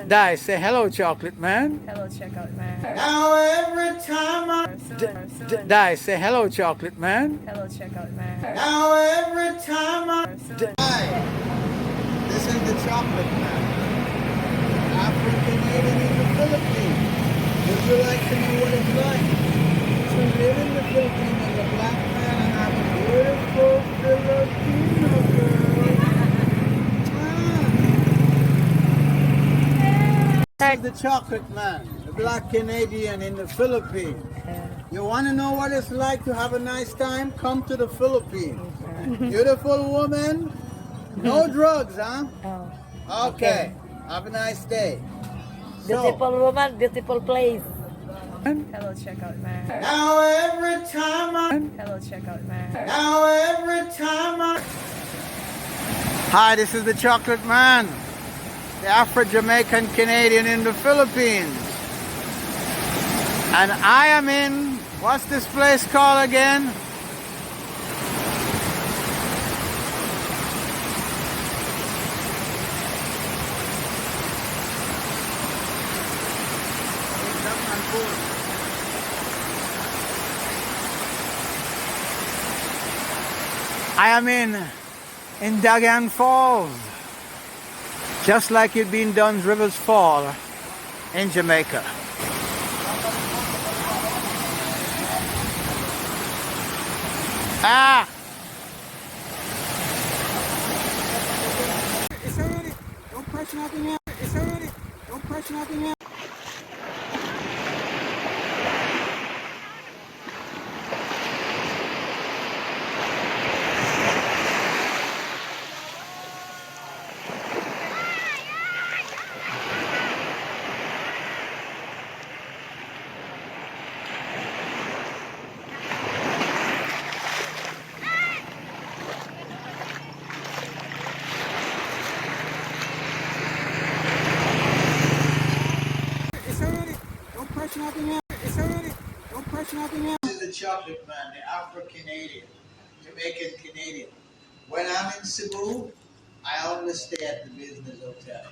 Die, say hello, Chocolate Man. Hello, Chocolate Man. Now every time I Die, say hello, Chocolate Man. Hello, Chocolate Man. now every time I Hi, this is the Chocolate Man, Afro-Canadian in the Philippines. Would you like to know what it's like to live in the Philippines as a black man and have a beautiful Filipino girl? This is the Chocolate Man, the black Canadian in the Philippines. You want to know what it's like to have a nice time? Come to the Philippines. Beautiful woman, no drugs, huh? Oh, Okay. Have a nice day. beautiful woman, beautiful place. Hello, Chocolate Man. Now every time Hello, Chocolate Man. now every time Hi, this is the Chocolate Man, the Afro-Jamaican-Canadian in the Philippines. And I am in, what's this place called again? I am in Dagan Falls, just like you'd been Dunn's Rivers Fall in Jamaica. Ah! It's already, don't press nothing yet. It's already, don't press nothing yet. It's already, don't press nothing yet. This is the Chocolate Man, the Afro-Canadian, Jamaican-Canadian. When I'm in Cebu, I always stay at the business hotel.